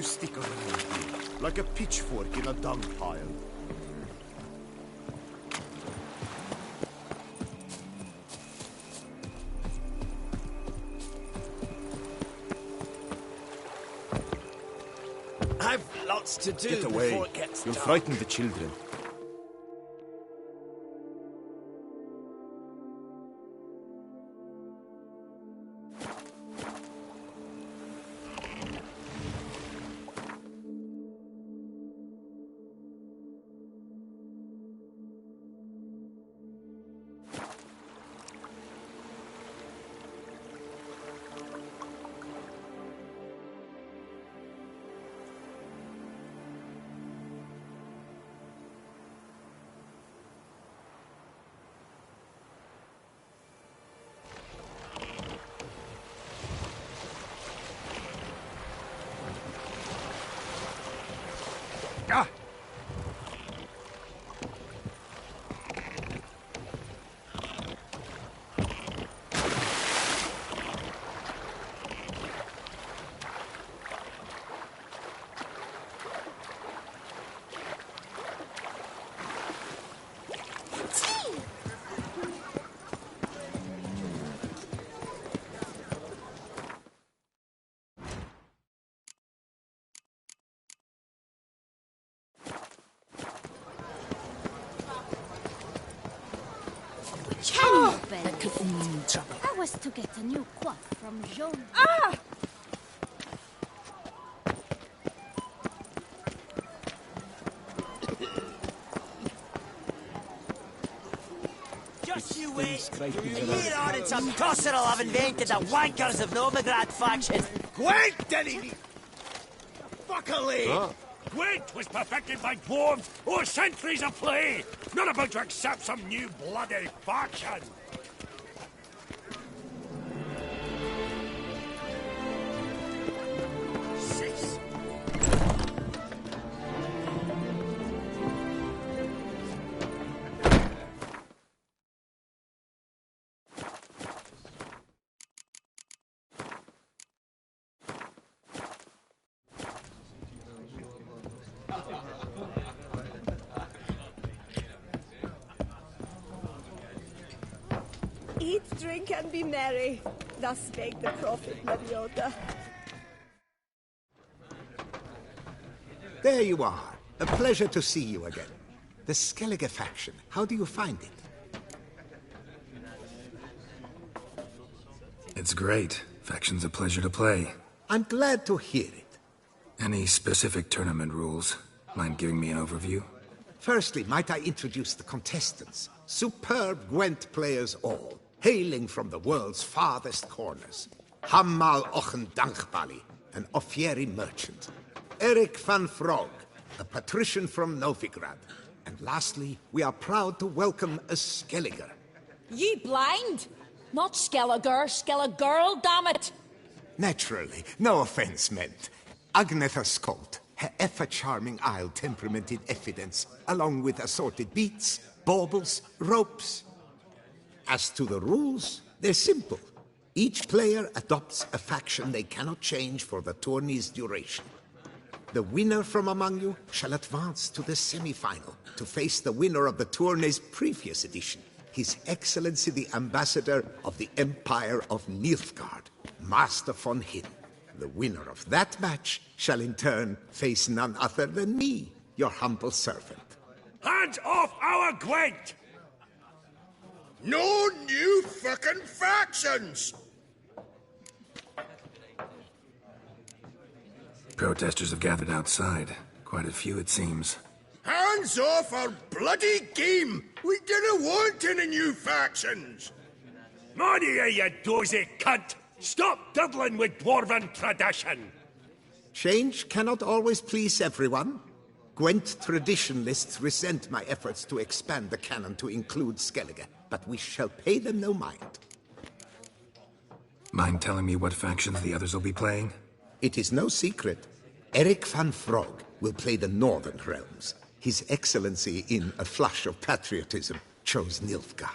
you stick around here, like a pitchfork in a dung pile. I've lots to do Get away. before it gets You'll dark. frighten the children. Ah! I was to get a new coif from Jean. Just you wait. A year on and some tosser will have invented the wankers of the Novigrad faction. Gwent, Denny! Fuckily! Huh? Gwent was perfected by dwarves or centuries of play, not about to accept some new bloody faction. Six. Eat, drink, and be merry. Thus spake the prophet Mariota. There you are. A pleasure to see you again. The Skellige faction, how do you find it? It's great. Faction's a pleasure to play. I'm glad to hear it. Any specific tournament rules? Mind giving me an overview? Firstly, might I introduce the contestants? Superb Gwent players all, hailing from the world's farthest corners. Hammal Ochen Dankbali, an Offieri merchant. Eric van Frog, a patrician from Novigrad. And lastly, we are proud to welcome a Skelliger. Ye blind? Not Skelliger, Skelligirl, damn it! Naturally, no offense meant. Agnetha Skolt, her ever-charming Isle temperament in evidence, along with assorted beats, baubles, ropes. As to the rules, they're simple. Each player adopts a faction they cannot change for the tourney's duration. The winner from among you shall advance to the semi-final to face the winner of the tourney's previous edition, His Excellency the Ambassador of the Empire of Nilfgaard, Master von Hin. The winner of that match shall in turn face none other than me, your humble servant. Hands off our Gwent! No new fucking factions! Protesters have gathered outside. Quite a few, it seems. Hands off our bloody game! We didn't want any new factions! Money, you dozy cunt! Stop diddling with dwarven tradition! Change cannot always please everyone. Gwent traditionalists resent my efforts to expand the canon to include Skellige, but we shall pay them no mind. Mind telling me what factions the others will be playing? It is no secret. Eric van Frog will play the Northern Realms. His Excellency, in a flush of patriotism, chose Nilfgaard.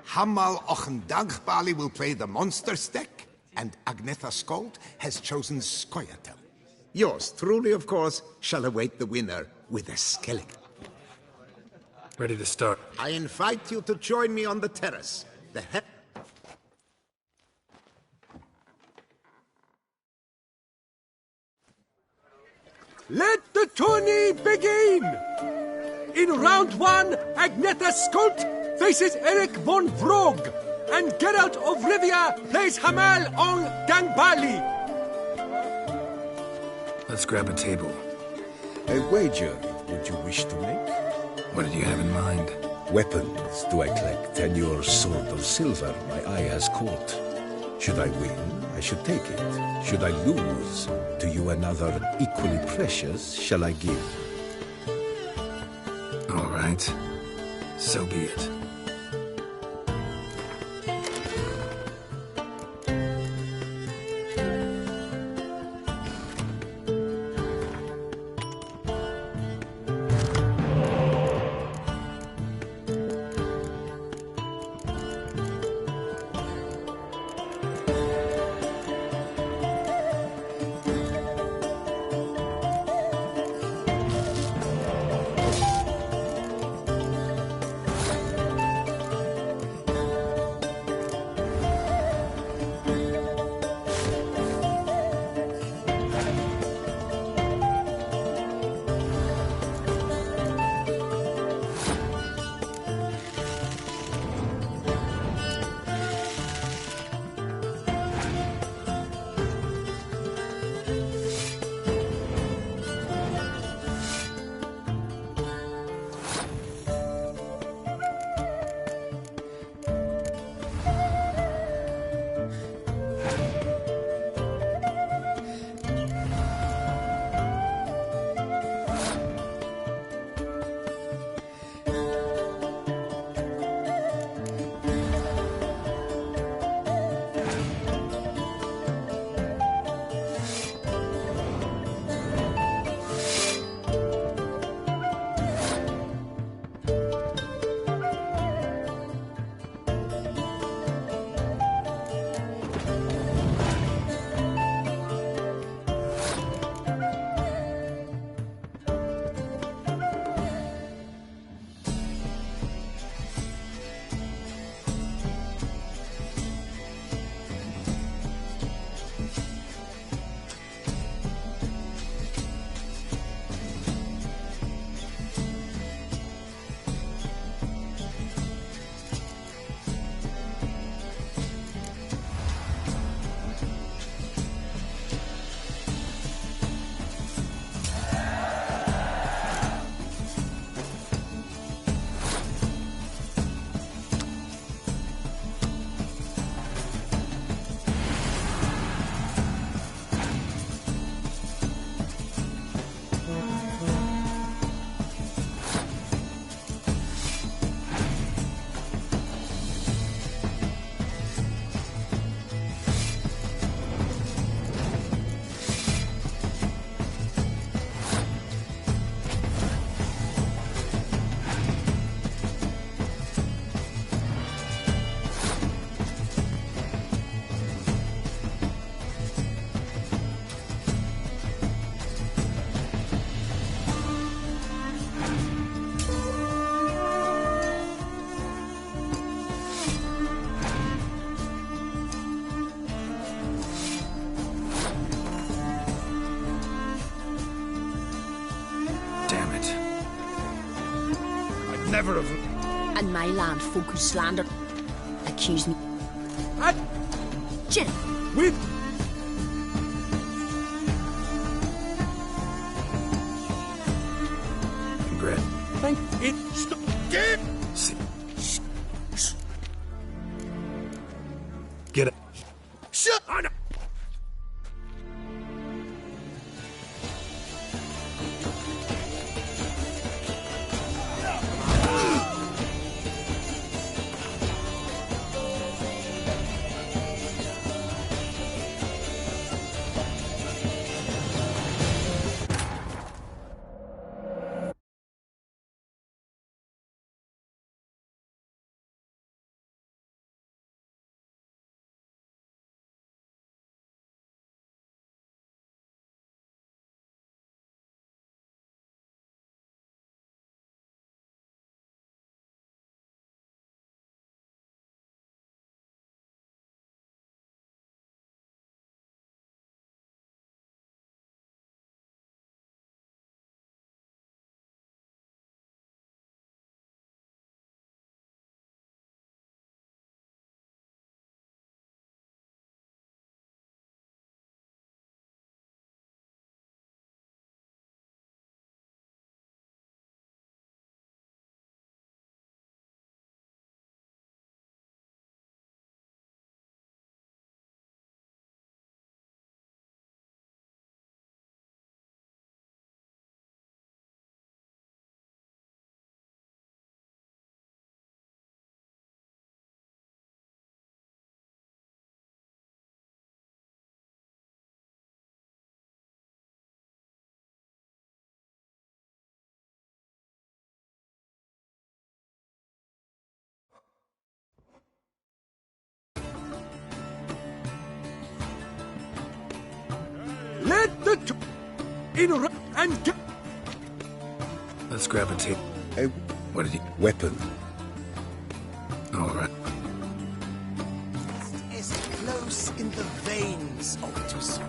Hammal Ochendagbali will play the Monster Stack, and Agnetha Skolt has chosen Skoyatel. Yours truly, of course, shall await the winner with a skeleton. Ready to start. I invite you to join me on the terrace. Let the tourney begin! In round 1, Agnetha Skolt faces Eric von Vrog, and Geralt of Rivia plays Hamal on Gangbali. Let's grab a table. A wager would you wish to make? What did you have in mind? Weapons do I collect, and your sword of silver my eye has caught. Should I win, I should take it. Should I lose, to you another equally precious shall I give. All right. So be it. Never have... And my land folk who slander accuse me. Jim. With Congrats. thank it. Get! Get it. Shut! and get. Let's grab a tape. What did he... Weapon. All right. It's close in the veins of Tucson.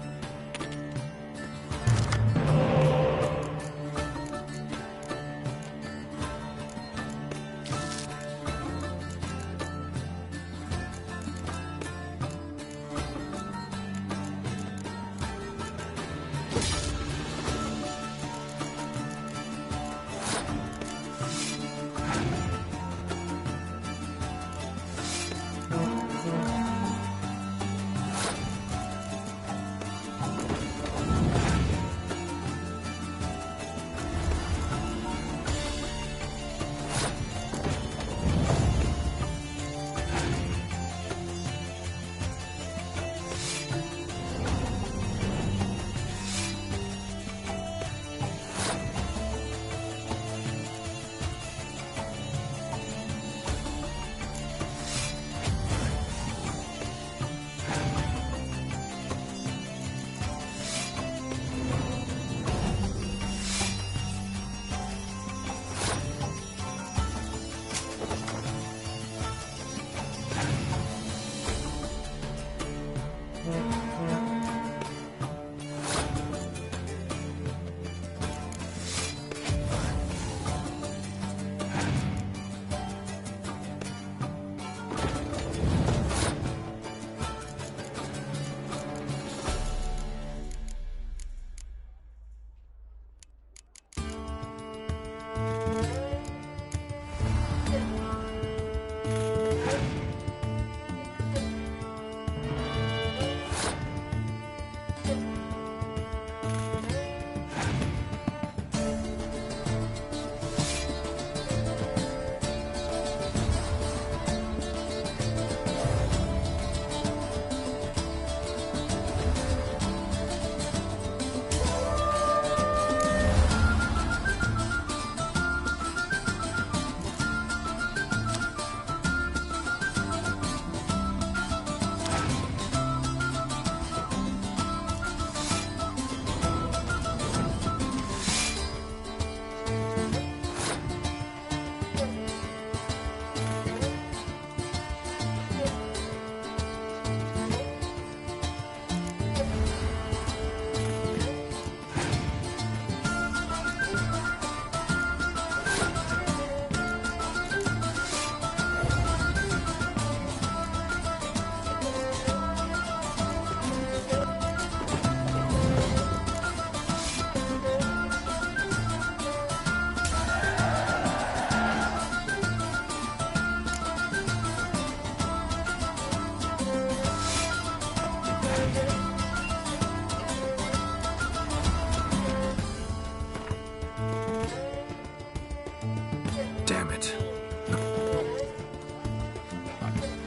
Damn it.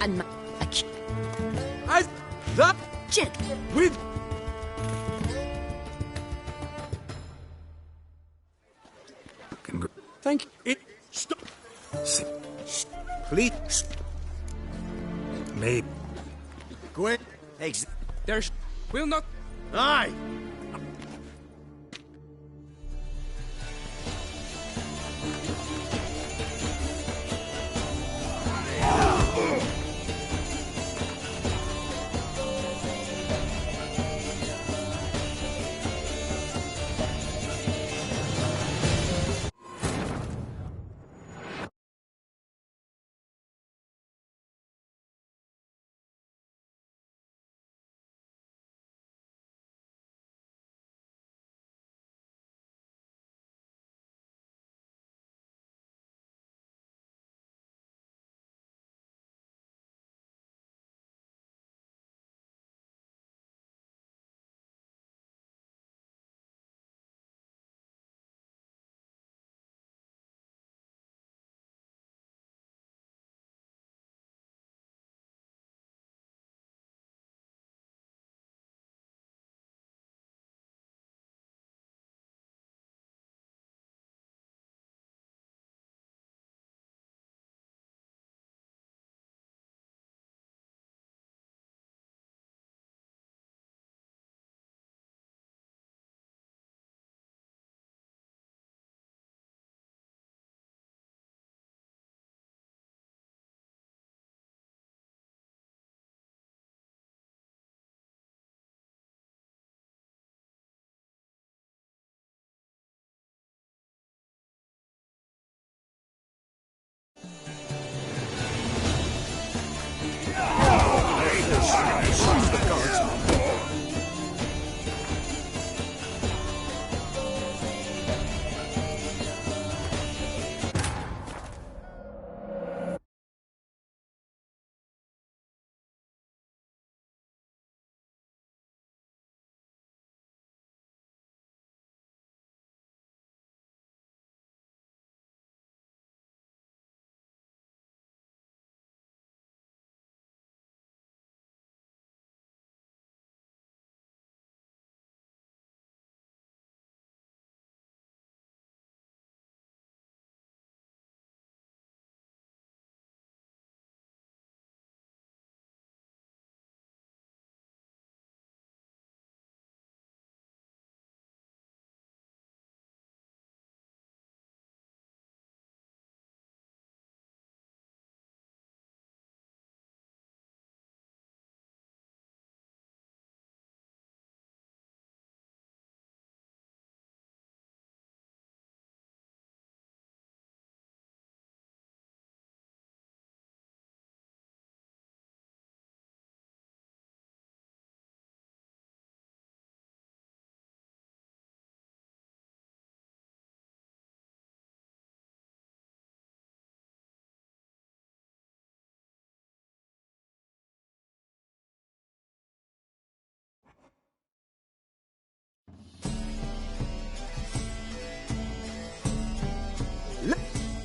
And my... As that Jin. with thank it. Stop. Please. Maybe. Gwent. There's will not. Aye.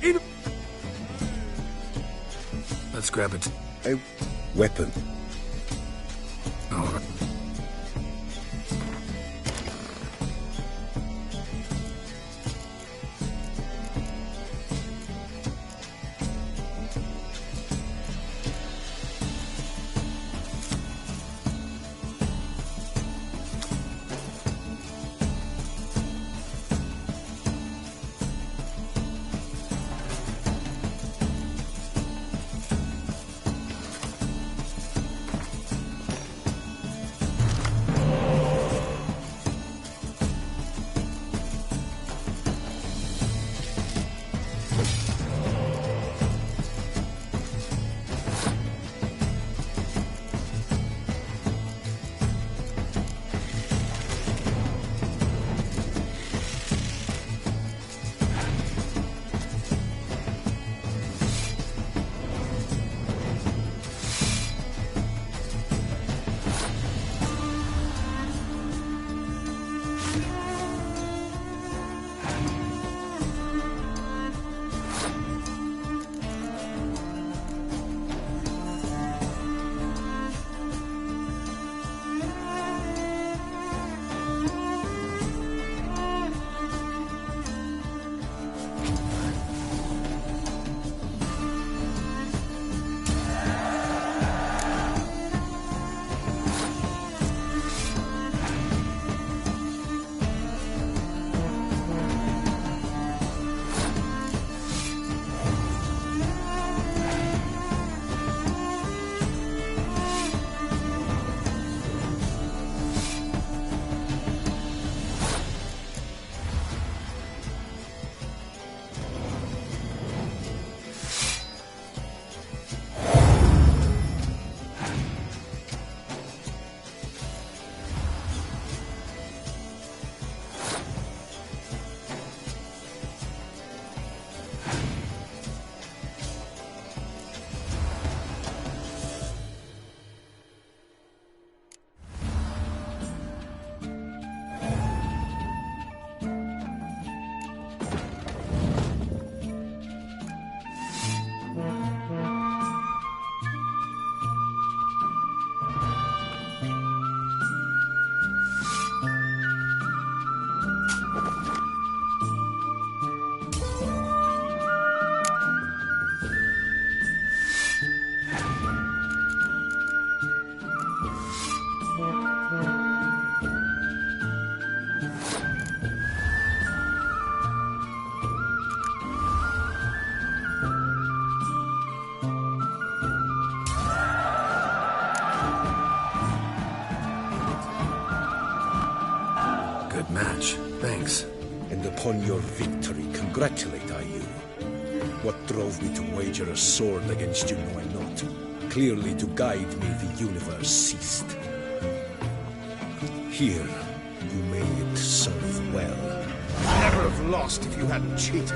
In... Let's grab it. A weapon. All right. Match. Thanks. And upon your victory, congratulate I you. What drove me to wager a sword against you know I not. Clearly to guide me the universe ceased. Here, you may it serve well. You'd never have lost if you hadn't cheated.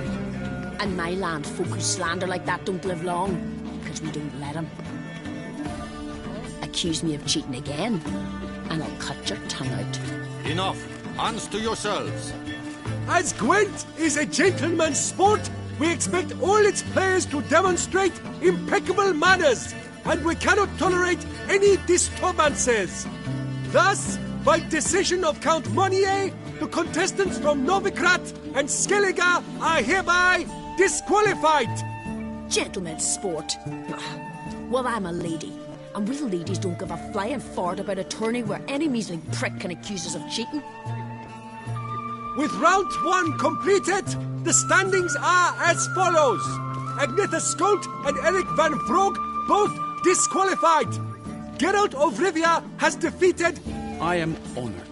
And my land folk who slander like that don't live long, because we don't let them. Accuse me of cheating again, and I'll cut your tongue out. Enough. Hands to yourselves. As Gwent is a gentleman's sport, we expect all its players to demonstrate impeccable manners, and we cannot tolerate any disturbances. Thus, by decision of Count Monnier, the contestants from Novigrad and Skellige are hereby disqualified. Gentleman's sport. Well, I'm a lady, and we ladies don't give a flying fart about a tourney where any measly prick can accuse us of cheating. With round 1 completed, the standings are as follows. Agnetha Skolt and Eric van Vrog both disqualified. Geralt of Rivia has defeated... I am honored.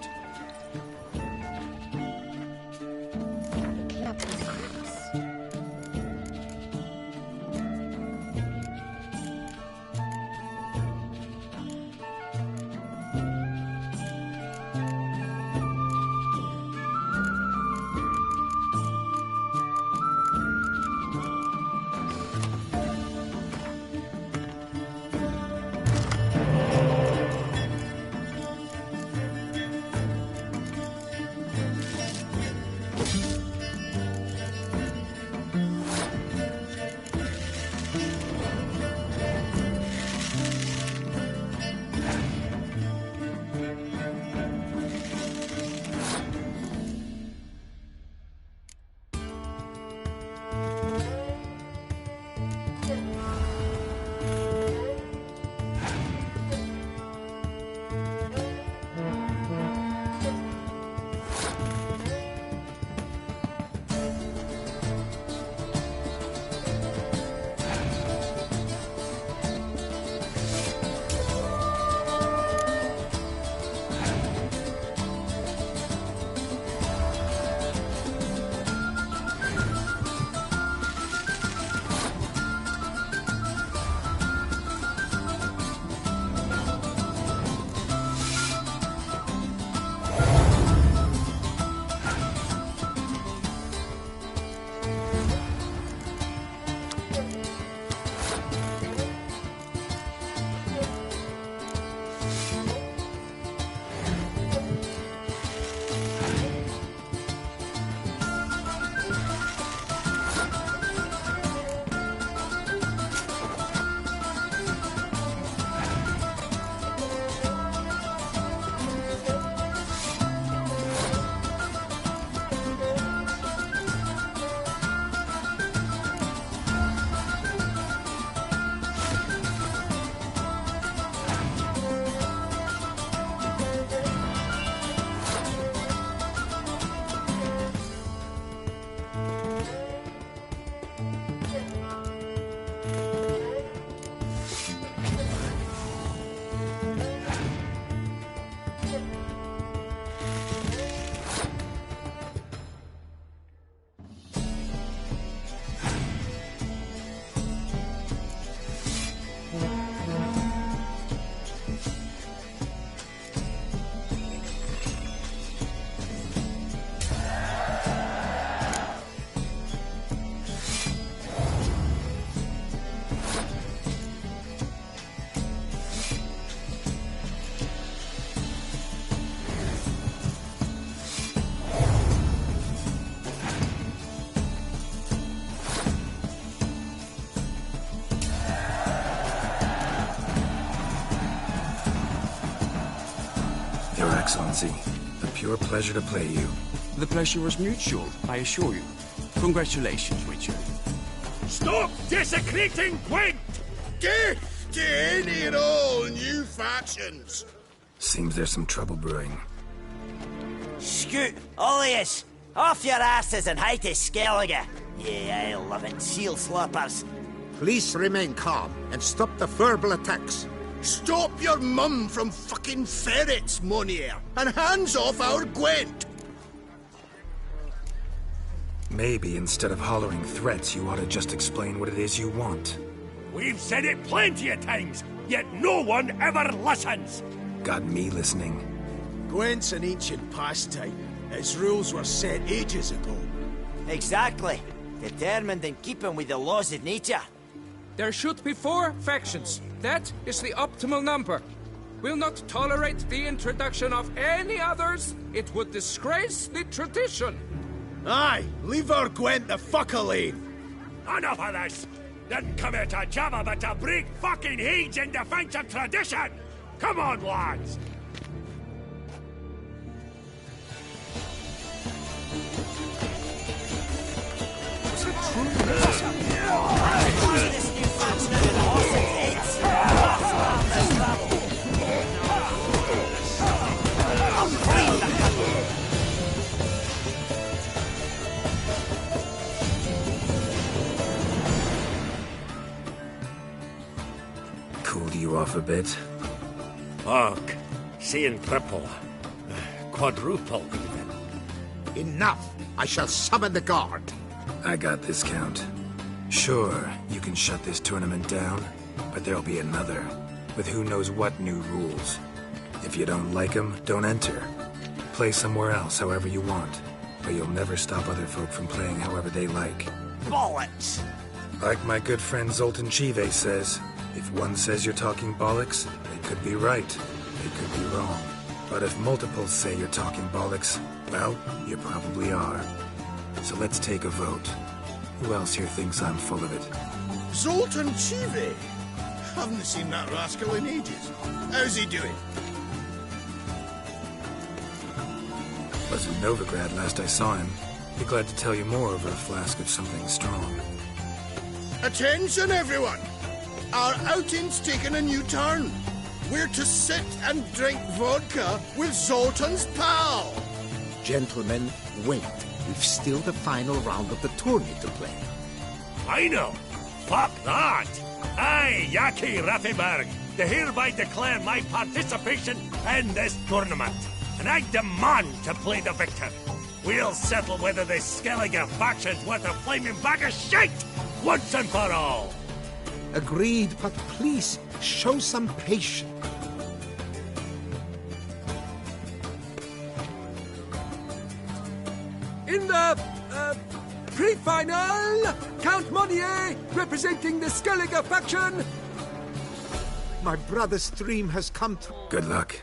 Excellency. A pure pleasure to play you. The pleasure was mutual, I assure you. Congratulations, Richard. Stop desecrating Gwent! Death to any and all new factions! Seems there's some trouble brewing. Scoot, all of yous! Off your asses and hide to Skellige, you ale-loving seal slurpers. Please remain calm and stop the verbal attacks. Stop your mum from fucking ferrets, Monier, and hands off our Gwent! Maybe instead of hollering threats, you ought to just explain what it is you want. We've said it plenty of times, yet no one ever listens! Got me listening. Gwent's an ancient pastime. Its rules were set ages ago. Exactly. Determined in keeping with the laws of nature. There should be 4 factions. That is the optimal number. We'll not tolerate the introduction of any others. It would disgrace the tradition. Aye, leave our Gwent the fuck alone. Enough of this! Didn't come here to jabber but to break fucking heads in defense of tradition! Come on, lads! Cooled you off a bit? Fuck. Seeing triple. Quadruple, even. Enough! I shall summon the guard. I got this, Count. Sure, you can shut this tournament down, but there'll be another, with who knows what new rules. If you don't like them, don't enter. Play somewhere else however you want, but you'll never stop other folk from playing however they like. Bollocks! Like my good friend Zoltan Chive says, if one says you're talking bollocks, they could be right, they could be wrong. But if multiples say you're talking bollocks, well, you probably are. So let's take a vote. Who else here thinks I'm full of it? Zoltan Chive? Haven't seen that rascal in ages. How's he doing? Was in Novigrad last I saw him. Be glad to tell you more over a flask of something strong. Attention, everyone! Our outing's taken a new turn. We're to sit and drink vodka with Zoltan's pal. Gentlemen, wait. We've still the final round of the tourney to play. Final? Fuck that! I, Yaki Raffenberg, do hereby declare my participation in this tournament, and I demand to play the victor. We'll settle whether this Skellige faction's worth a flaming bag of shite once and for all. Agreed, but please, show some patience. In the pre-final, Count Monnier representing the Skellige faction. My brother's dream has come true. Good luck.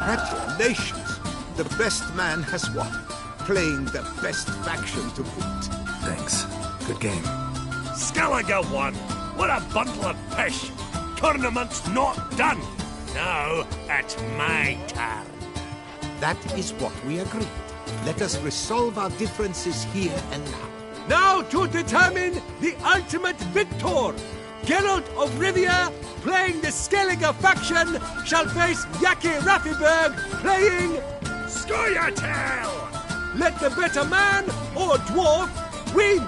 Congratulations. The best man has won. Playing the best faction to boot. Thanks. Good game. Skellige won. What a bundle of pish. Tournament's not done. Now, it's my turn. That is what we agreed. Let us resolve our differences here and now. Now to determine the ultimate victor! Geralt of Rivia, playing the Skellige faction, shall face Yaki Raffiberg, playing... Scoia'tael! Let the better man, or dwarf, win!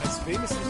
As famous as...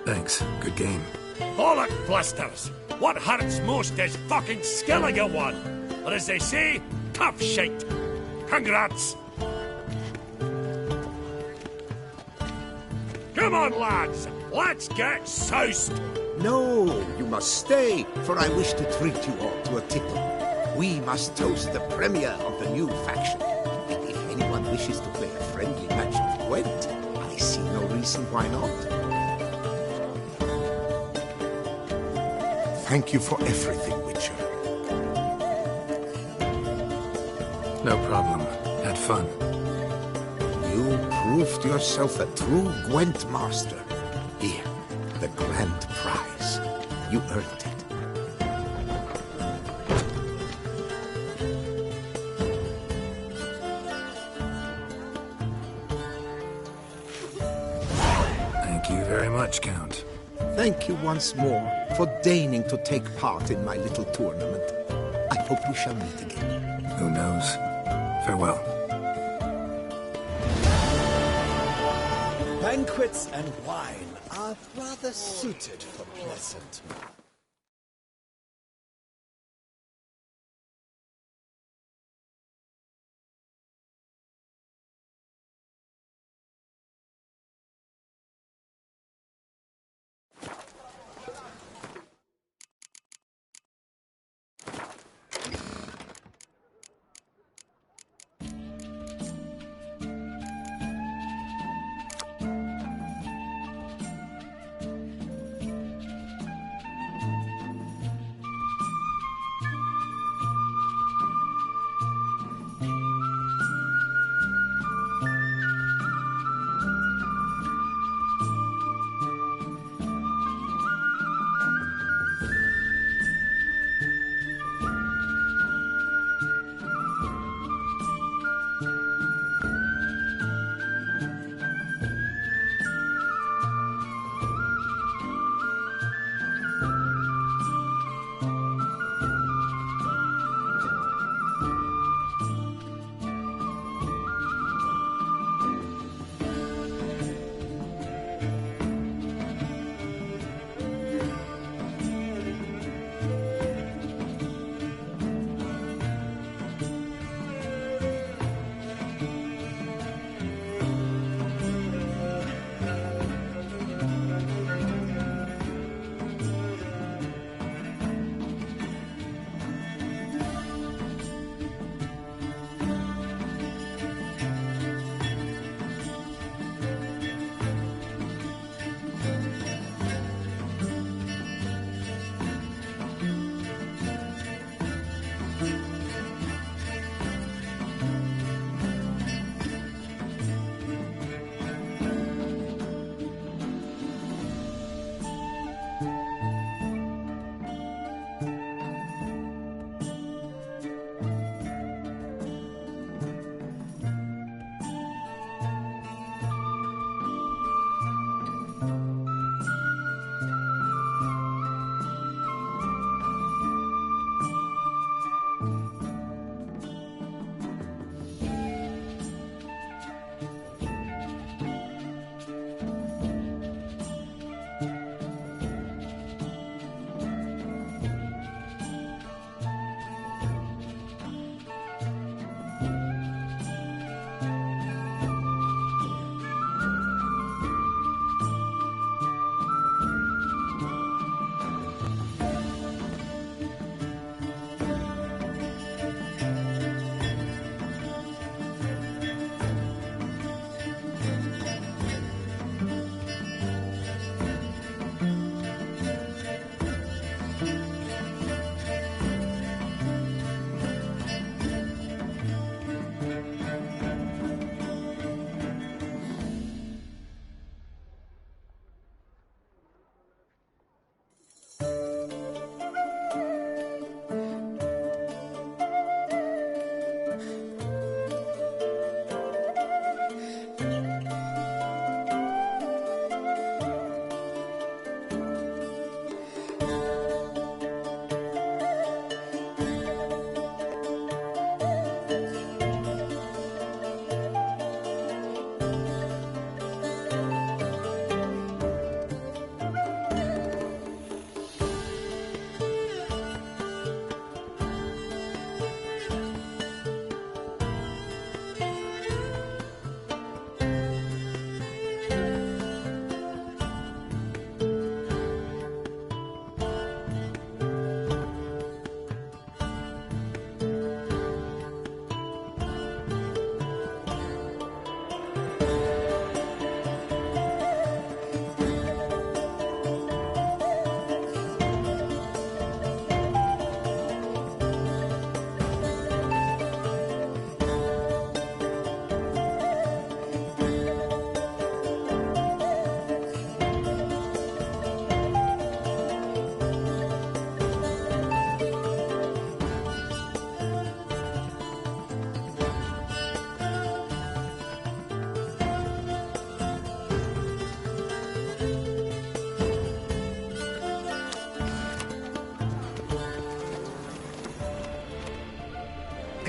Thanks. Good game. Bollock blusters! What hurts most is fucking Skellige won! Or as they say, tough shite! Congrats! Come on, lads! Let's get soused! No, you must stay, for I wish to treat you all to a tipple. We must toast the premier of the new faction. And if anyone wishes to play a friendly match with Gwent, I see no reason why not. Thank you for everything, Witcher. No problem. Had fun. You proved yourself a true Gwent master. Here, the grand prize. You earned it. Thank you very much, Count. Thank you once more for deigning to take part in my little tournament. I hope we shall meet again. Who knows? Farewell. Banquets and wine are rather suited for pleasant.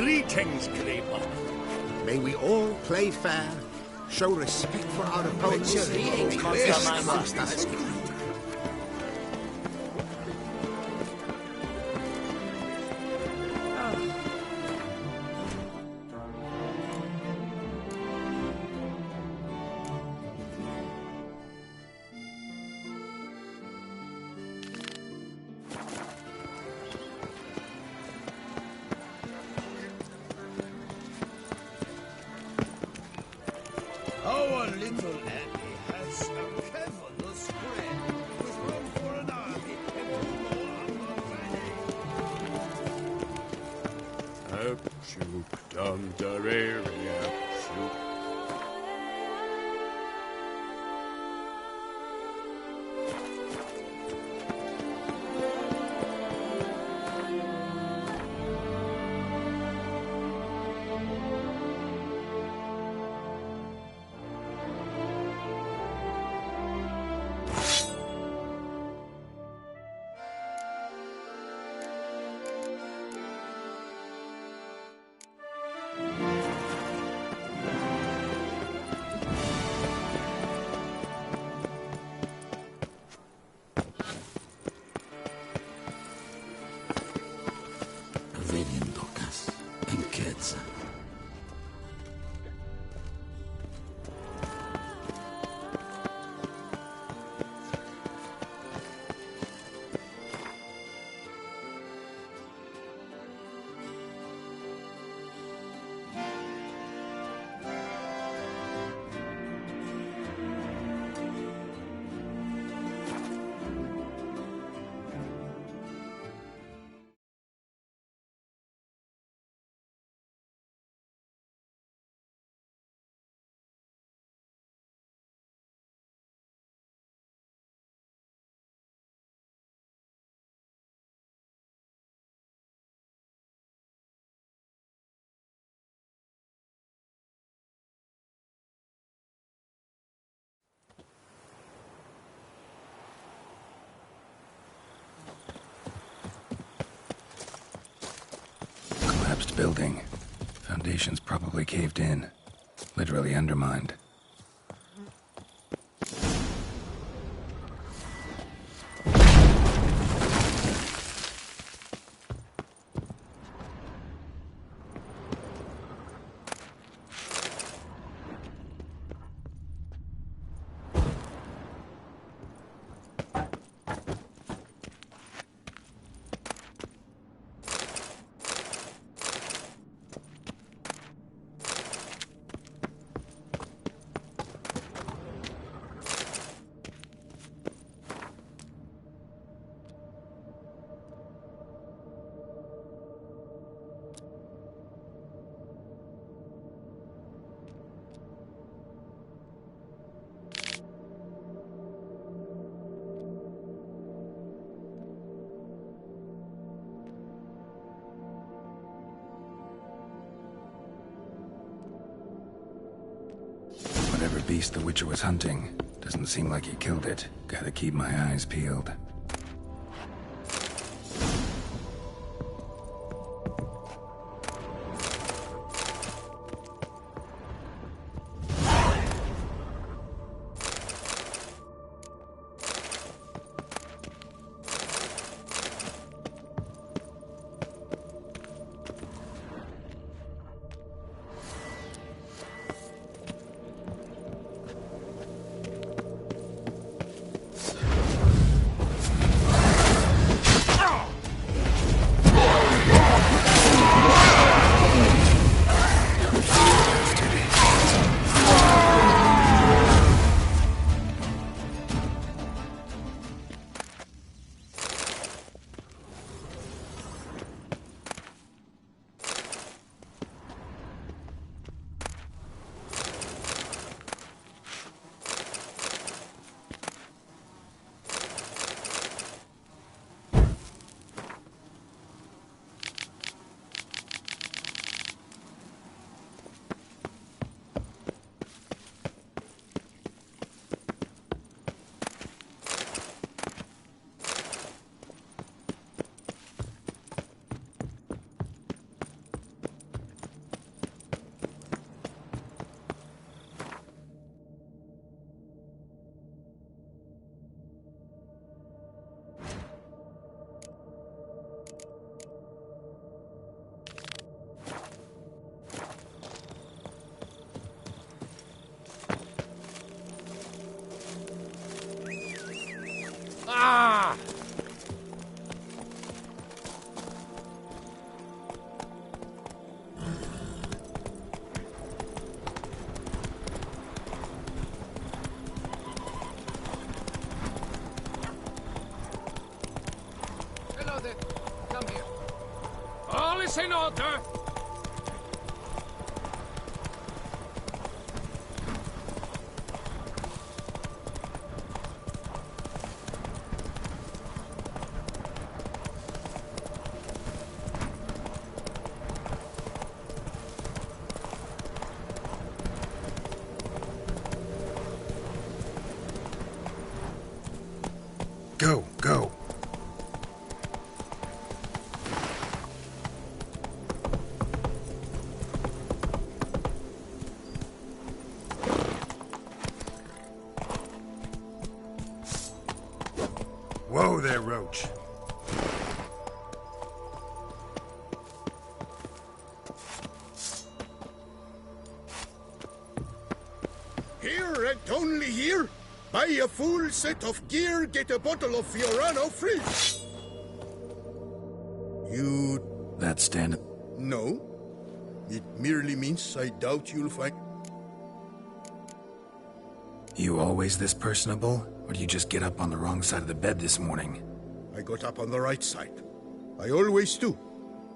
Greetings, Creeper. May we all play fair, show respect for our opponents. What's your reading, Master? That's Our little Annie has a marvelous spread with room for an army and more armor ready. Shoop dum dararea, shoop. Collapsed building. Foundations probably caved in. Literally undermined. Whatever beast the Witcher was hunting, doesn't seem like he killed it. Gotta keep my eyes peeled. Hello there. Come here. All is in order. Go, go. Whoa there, Roach. Here and only here. Buy a full set of gear, get a bottle of Fiorano free. You... That stand... No. It merely means I doubt you'll find... You always this personable? Or do you just get up on the wrong side of the bed this morning? I got up on the right side. I always do.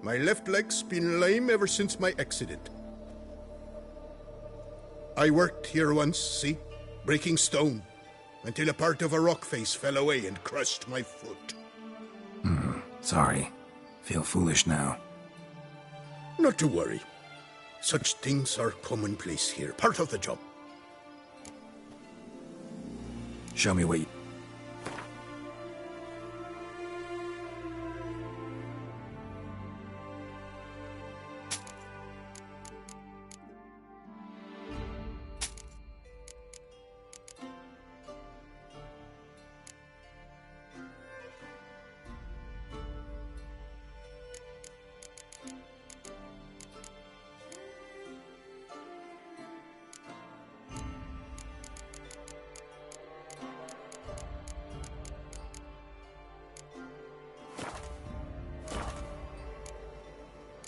My left leg's been lame ever since my accident. I worked here once, see? Breaking stone. Until a part of a rock face fell away and crushed my foot. Sorry. Feel foolish now. Not to worry. Such things are commonplace here, part of the job. Show me what you...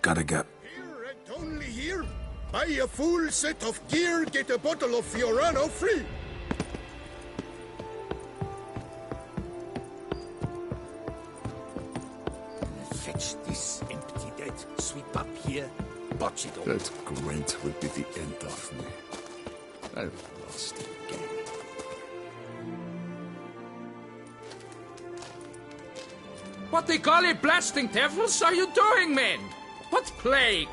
Gotta go. Here and only here. Buy a full set of gear, get a bottle of Fiorano free. Fetch this empty dead. Sweep up here. Botch it all. That Gwent will be the end of me. I've lost again. What the golly blasting devils are you doing, men? What plague?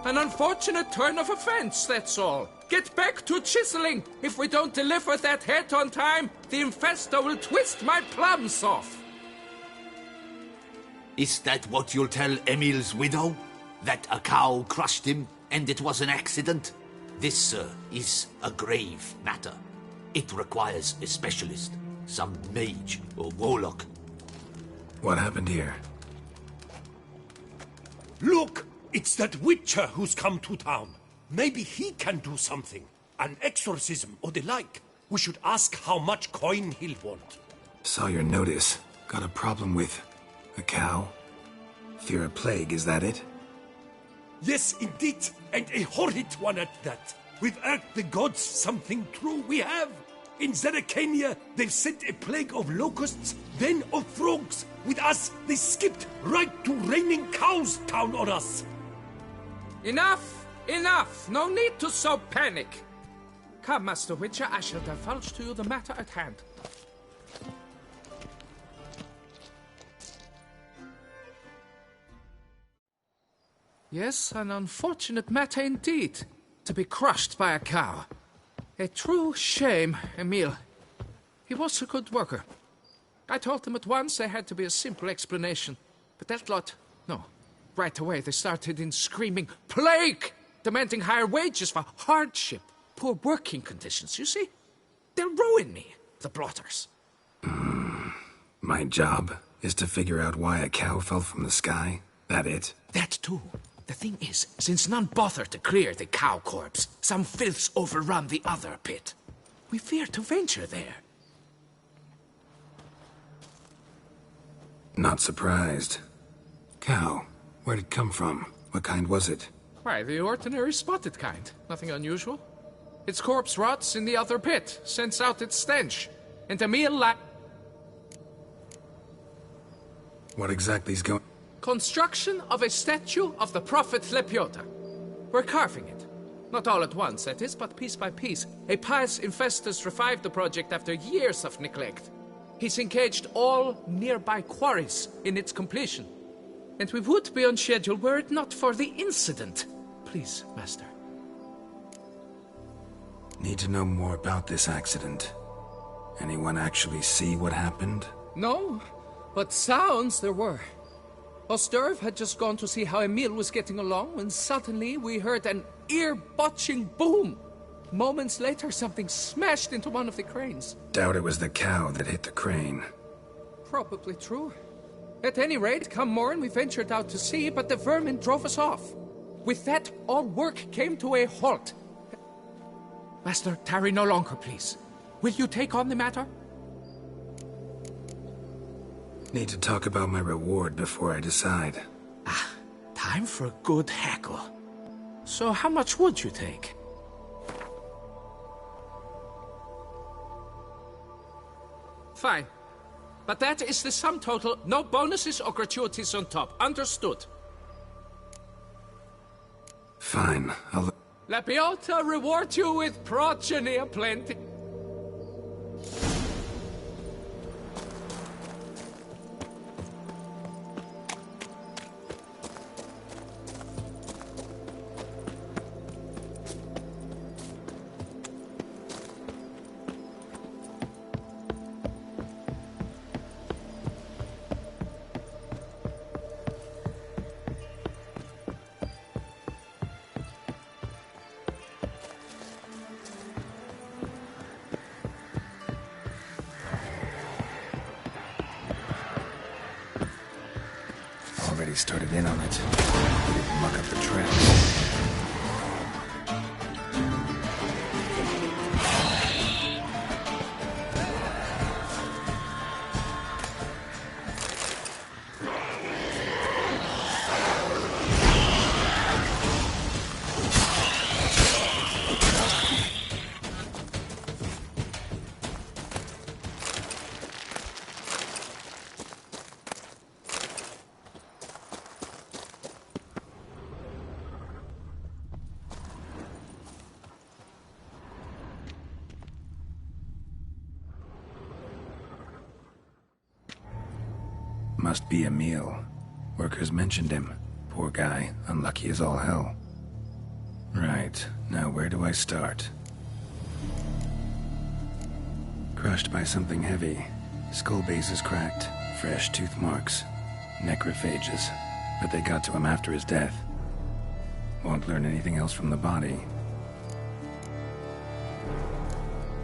An unfortunate turn of offense, that's all. Get back to chiseling. If we don't deliver that head on time, the infestor will twist my plums off. Is that what you'll tell Emil's widow? That a cow crushed him and it was an accident? This, sir, is a grave matter. It requires a specialist, some mage or warlock. What happened here? Look! It's that witcher who's come to town. Maybe he can do something. An exorcism or the like. We should ask how much coin he'll want. Saw your notice. Got a problem with... a cow? Fear a plague, is that it? Yes, indeed. And a horrid one at that. We've irked the gods something true, we have. In Zeracania, they've sent a plague of locusts, then of frogs. With us, they skipped right to raining cows down on us. Enough! Enough! No need to so panic. Come, Master Witcher, I shall divulge to you the matter at hand. Yes, an unfortunate matter indeed. To be crushed by a cow. A true shame, Emil. He was a good worker. I told them at once there had to be a simple explanation. But that lot, no. Right away they started in screaming, plague! Demanding higher wages for hardship. Poor working conditions, you see? They'll ruin me, the blotters. My job is to figure out why a cow fell from the sky. That it? That too. The thing is, since none bothered to clear the cow corpse, some filths overrun the other pit. We fear to venture there. Not surprised. Cow. Where'd it come from? What kind was it? Why, the ordinary spotted kind. Nothing unusual. Its corpse rots in the other pit, sends out its stench. And Emil What exactly's going... Construction of a statue of the prophet Lepiota. We're carving it. Not all at once, that is, but piece by piece. A pious infestus revived the project after years of neglect. He's engaged all nearby quarries in its completion. And we would be on schedule were it not for the incident. Please, Master. Need to know more about this accident. Anyone actually see what happened? No, but sounds there were. Osterv had just gone to see how Emil was getting along when suddenly we heard an ear-botching boom. Moments later, something smashed into one of the cranes. Doubt it was the cow that hit the crane. Probably true. At any rate, come morn we ventured out to sea, but the vermin drove us off. With that, all work came to a halt. Master, tarry no longer, please. Will you take on the matter? Need to talk about my reward before I decide. Time for a good hackle. So how much would you take? Fine. But that is the sum total. No bonuses or gratuities on top. Understood? Fine, I'll... Lepiota reward you with progeny aplenty. Already started in on it. We didn't muck up the tracks. Must be Emil. Workers mentioned him. Poor guy, unlucky as all hell. Right, now where do I start? Crushed by something heavy. Skull base is cracked. Fresh tooth marks. Necrophages. But they got to him after his death. Won't learn anything else from the body.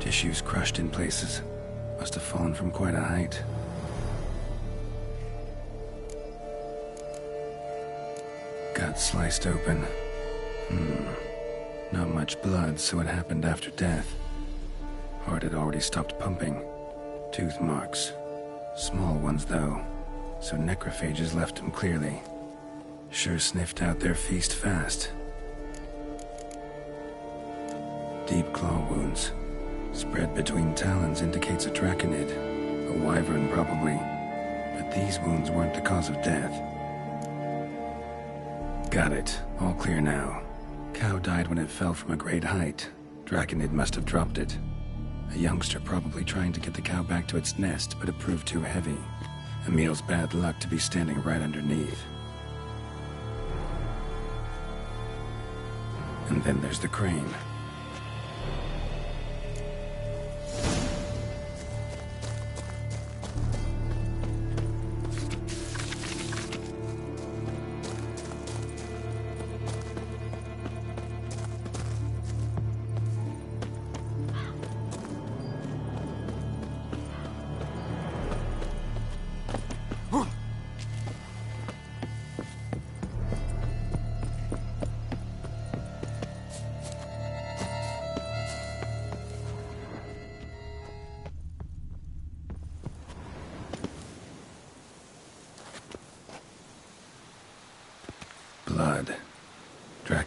Tissues crushed in places. Must have fallen from quite a height. Gut sliced open. Not much blood, so it happened after death. Heart had already stopped pumping. Tooth marks. Small ones, though, so necrophages left him clearly. Sure sniffed out their feast fast. Deep claw wounds. Spread between talons indicates a draconid. A wyvern, probably. But these wounds weren't the cause of death. Got it. All clear now. Cow died when it fell from a great height. Draconid must have dropped it. A youngster probably trying to get the cow back to its nest, but it proved too heavy. Emil's bad luck to be standing right underneath. And then there's the crane.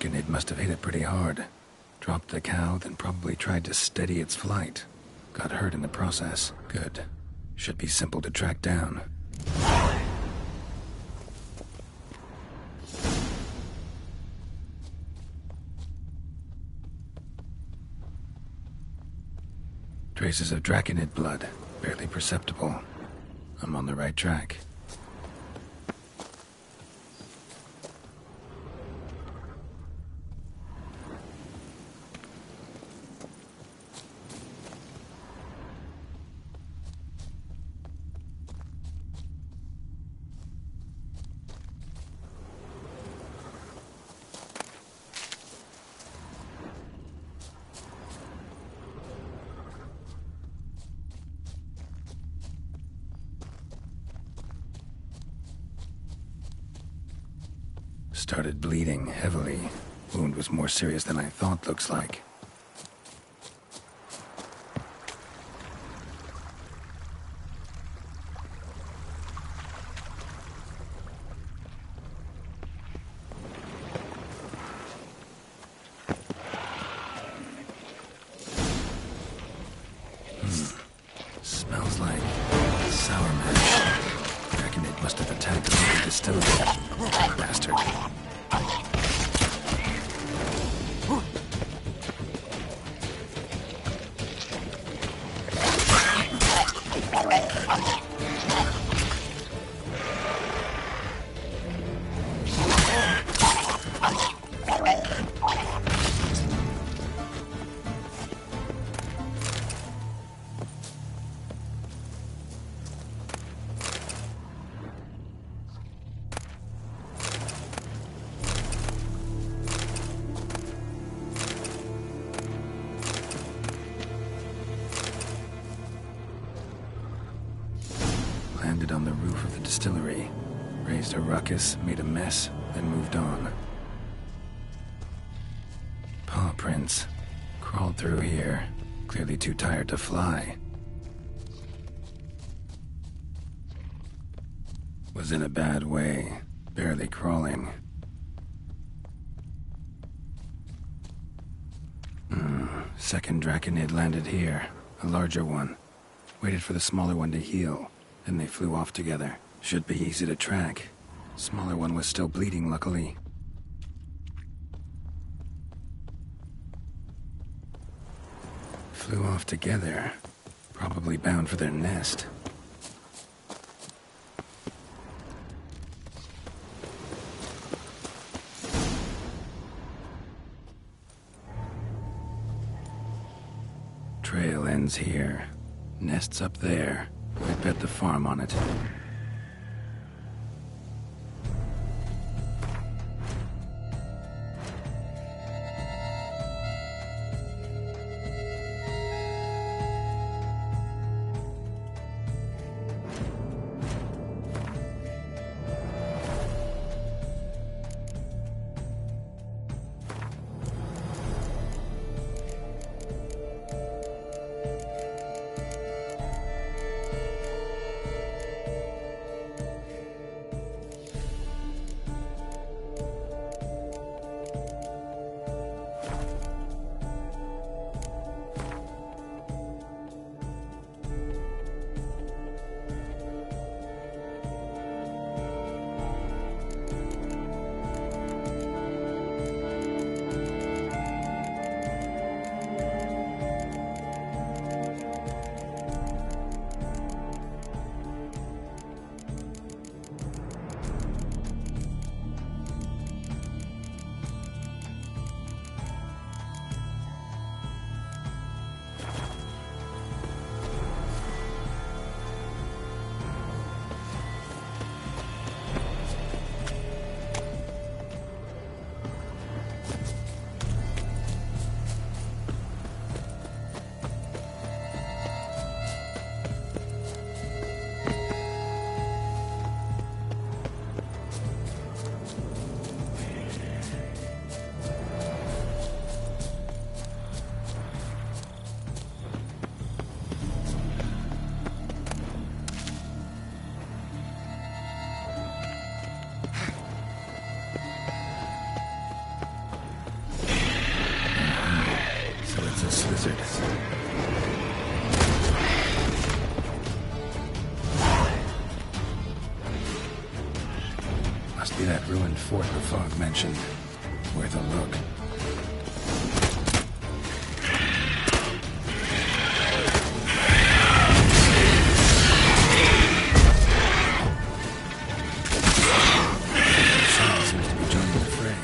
Draconid must have hit it pretty hard. Dropped the cow, then probably tried to steady its flight. Got hurt in the process. Good. Should be simple to track down. Traces of Draconid blood. Barely perceptible. I'm on the right track. Started bleeding heavily. Wound was more serious than I thought, looks like. Smells like sour mash. Draconid must have attacked the distillery. Bastard. Landed on the roof of the distillery. Raised a ruckus, made a mess, then moved on. Paw prints. Crawled through here. Clearly too tired to fly. Was in a bad way. Barely crawling. Second Draconid landed here. A larger one. Waited for the smaller one to heal. Then they flew off together. Should be easy to track. Smaller one was still bleeding, luckily. Flew off together. Probably bound for their nest. Trail ends here. Nest's up there. I bet the farm on it. be that ruined fort the fog mentioned. Worth a look. Someone seems to be joining the fray.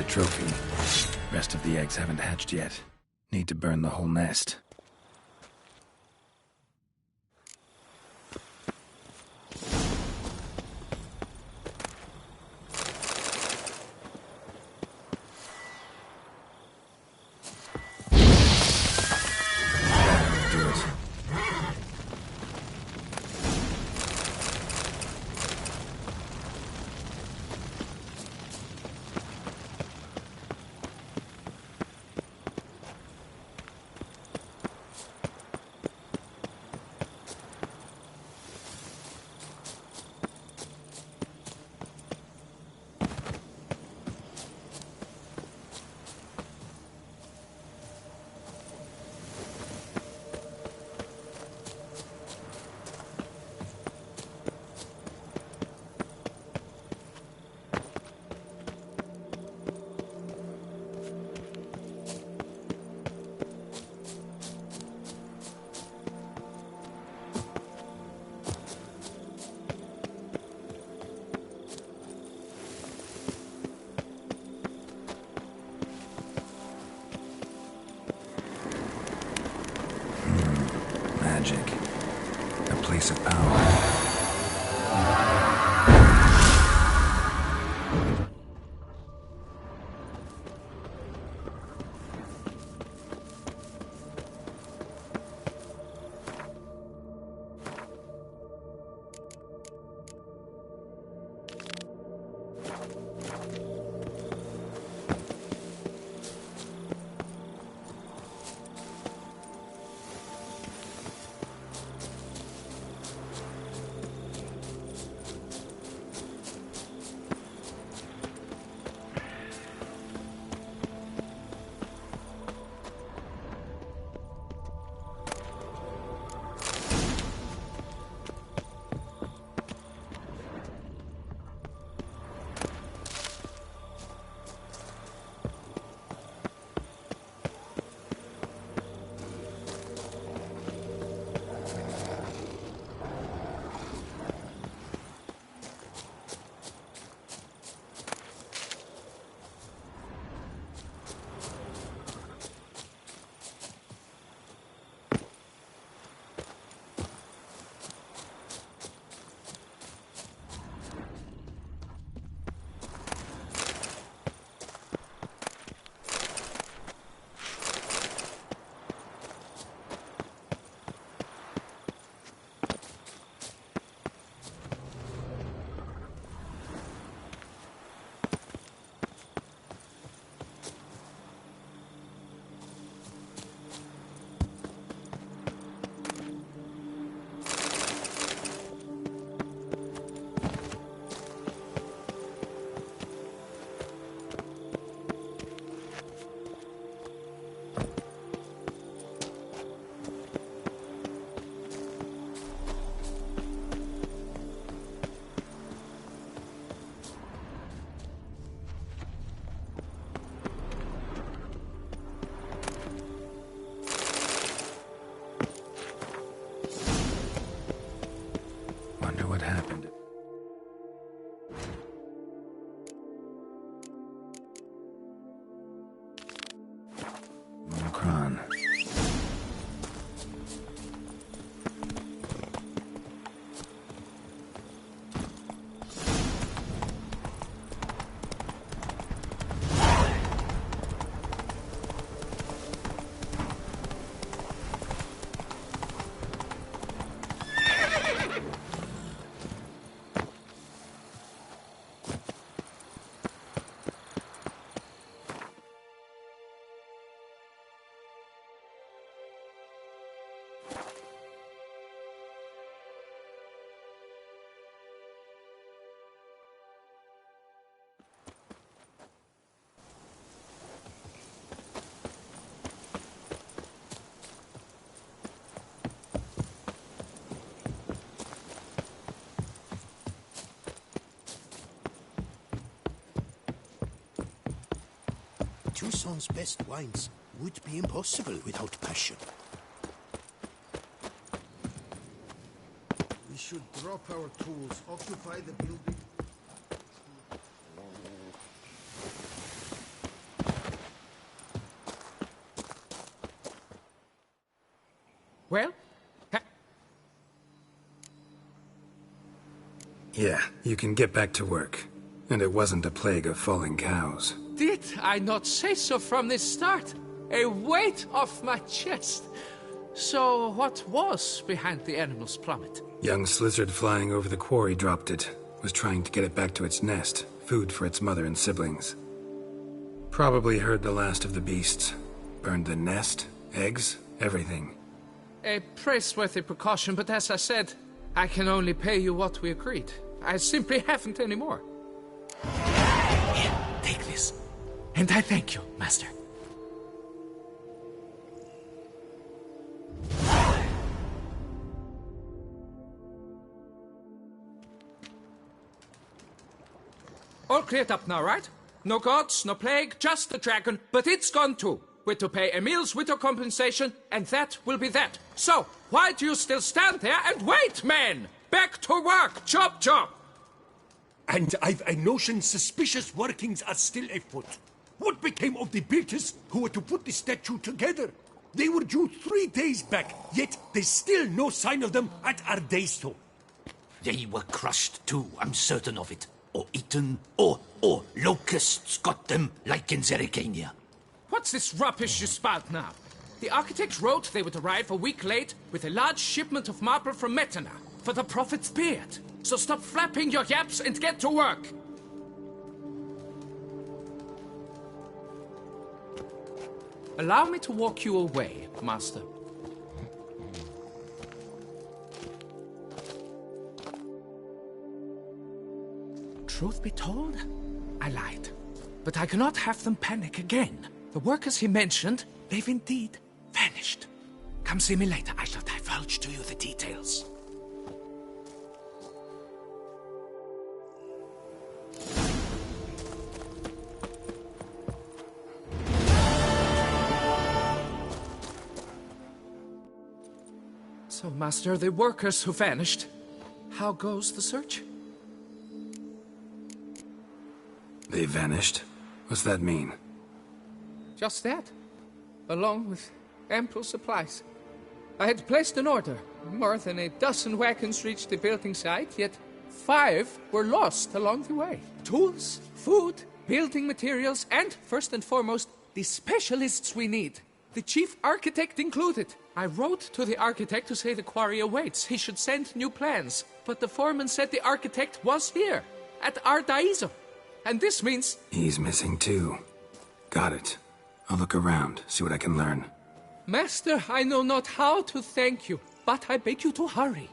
Trophy. Rest of the eggs haven't hatched yet. Need to burn the whole nest. Magic. A place of power. Toussaint's best wines would be impossible without passion. We should drop our tools, occupy the building. Well? Yeah, you can get back to work. And it wasn't a plague of falling cows. Did I not say so from the start? A weight off my chest. So, what was behind the animal's plummet? Young lizard flying over the quarry dropped it. Was trying to get it back to its nest. Food for its mother and siblings. Probably heard the last of the beasts. Burned the nest, eggs, everything. A praiseworthy precaution, but as I said, I can only pay you what we agreed. I simply haven't any more. Here, take this. And I thank you, Master. All cleared up now, right? No gods, no plague, just the dragon, but it's gone too. We're to pay Emil's widow compensation, and that will be that. So, why do you still stand there and wait, men? Back to work! Chop, chop! And I've a notion suspicious workings are still afoot. What became of the builders who were to put the statue together? They were due 3 days back, yet there's still no sign of them at our day's toe. They were crushed too, I'm certain of it. Or eaten, or locusts got them, like in Zerikania. What's this rubbish you spout now? The architect wrote they would arrive a week late with a large shipment of marble from Metana for the prophet's beard. So stop flapping your yaps and get to work! Allow me to walk you away, Master. Truth be told, I lied. But I cannot have them panic again. The workers he mentioned, they've indeed vanished. Come see me later. I shall divulge to you the details. So, Master, the workers who vanished, how goes the search? They vanished? What's that mean? Just that, along with ample supplies. I had placed an order. More than a dozen wagons reached the building site, yet 5 were lost along the way. Tools, food, building materials, and, first and foremost, the specialists we need. The chief architect included. I wrote to the architect to say the quarry awaits. He should send new plans. But the foreman said the architect was here, at Ardaizo. And this means... He's missing too. Got it. I'll look around, see what I can learn. Master, I know not how to thank you, but I beg you to hurry.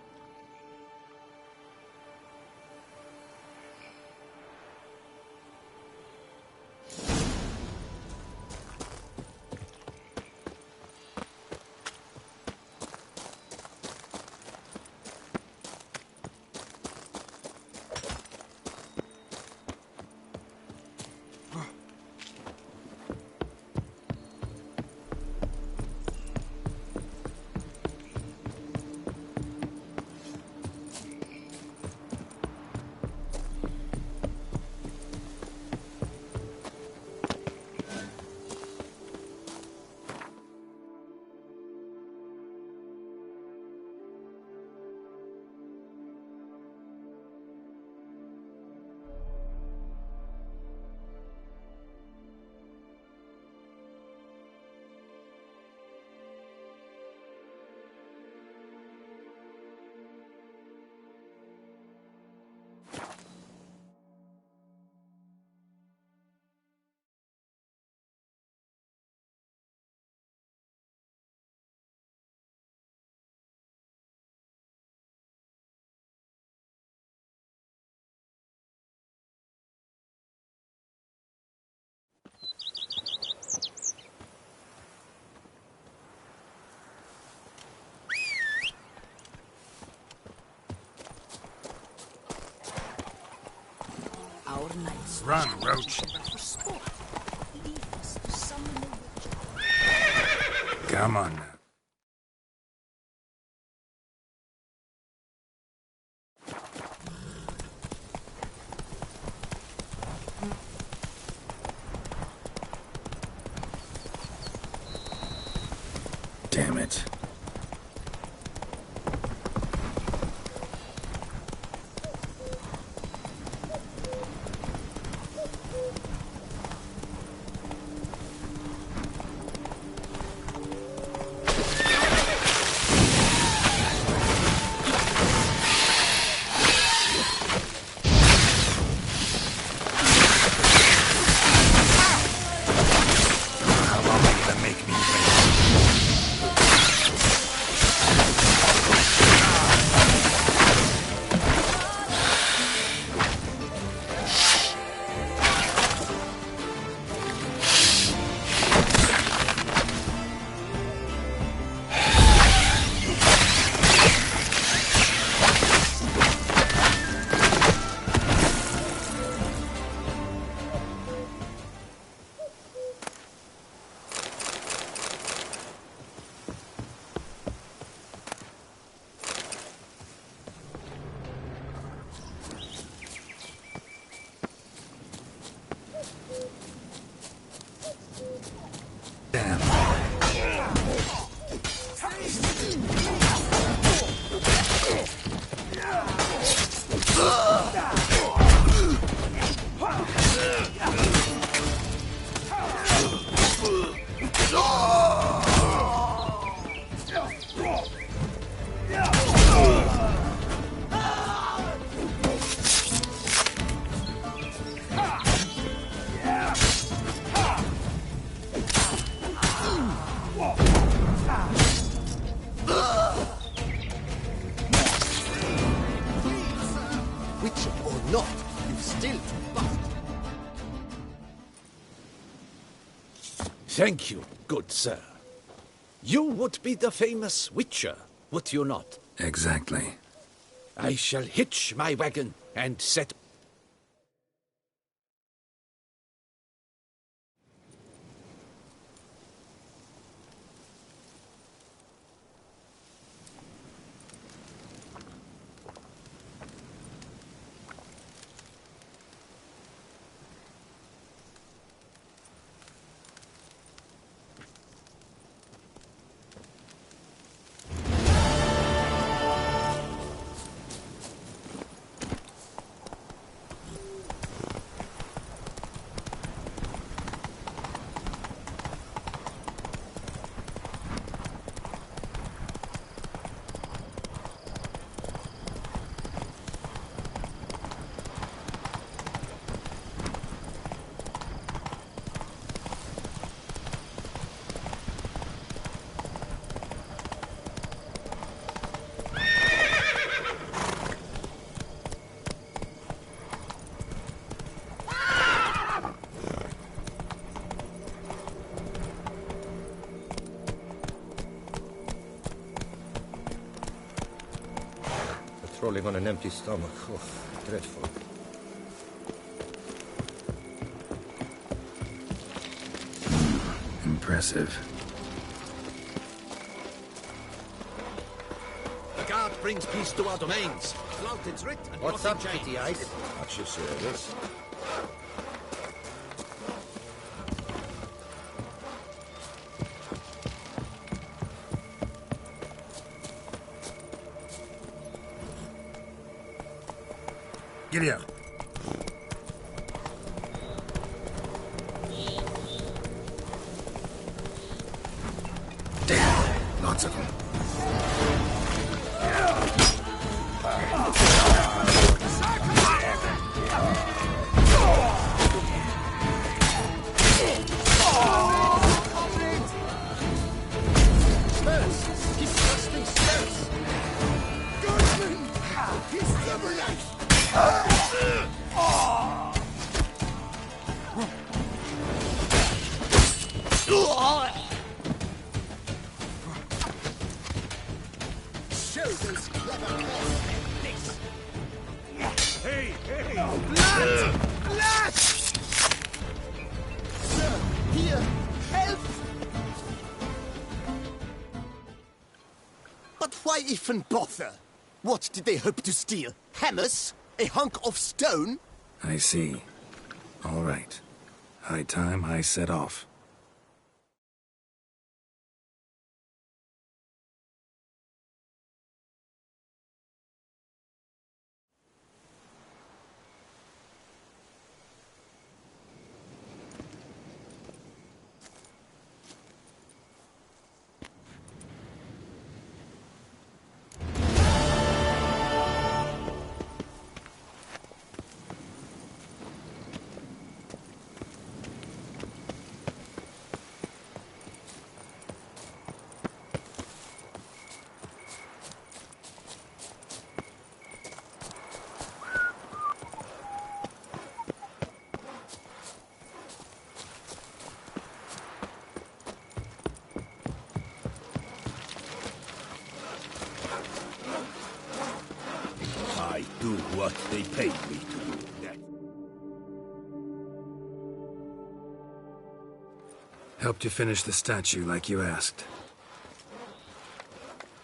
knights. Run, Roach. For sport, leave us to summon the witch. Come on now. Damn it. Thank you, good sir. You would be the famous Witcher, would you not? Exactly. I shall hitch my wagon and set... Patrolling on an empty stomach. Oh, dreadful. Impressive. The guard brings peace to our domains. Flouted writ and What's nothing up, changed. Kitty Eyes? At your service. Giddy up. Damn, lots of them. Hey, hey! Blood! Blood! Sir, here! Help! But why even bother? What did they hope to steal? Hammers? A hunk of stone? I see. All right. High time I set off. I do what they paid me to do. Helped you finish the statue like you asked.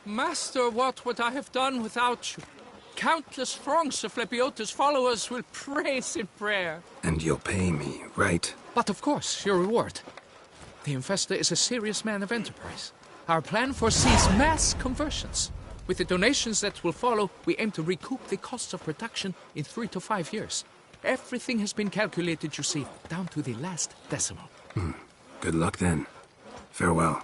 Master, what would I have done without you? Countless throngs of Lepiota's followers will praise in prayer. And you'll pay me, right? But of course, your reward. The Infestor is a serious man of enterprise. Our plan foresees mass conversions. With the donations that will follow, we aim to recoup the costs of production in 3 to 5 years. Everything has been calculated, you see, down to the last decimal. Good luck then. Farewell.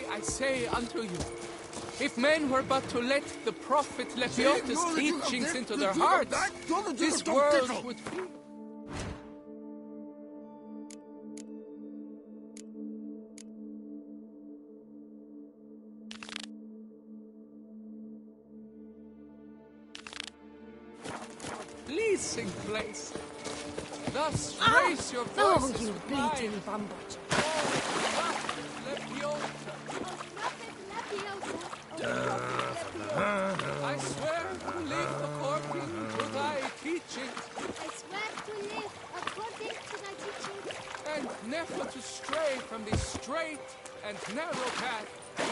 I say unto you, if men were but to let the prophet Lepiota's teachings into their hearts, this world would be... pleasing place. Thus raise your voices you with mine. bleeding Bambert. I swear to live according to thy teachings. I swear to live according to thy teachings. And never to stray from the straight and narrow path thou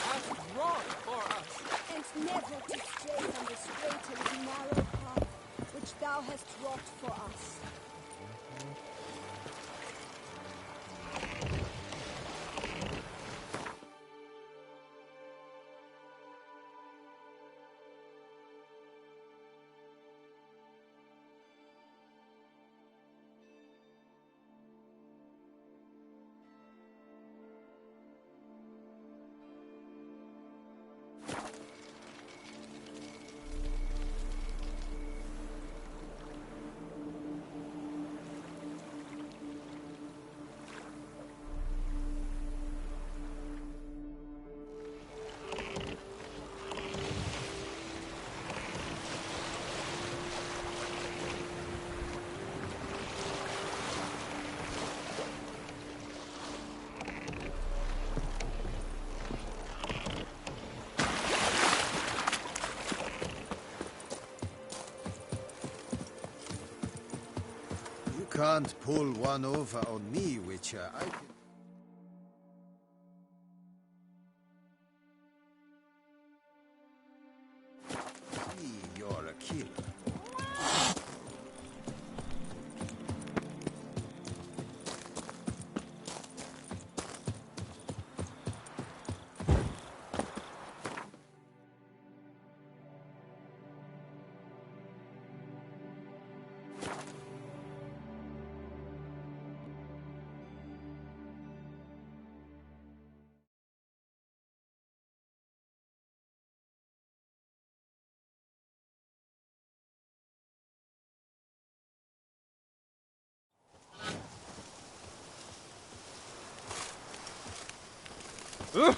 hast wrought for us. And never to stray from the straight and narrow path which thou hast wrought for us. You can't pull one over on me, Witcher. I can... See, you're a killer. Oh,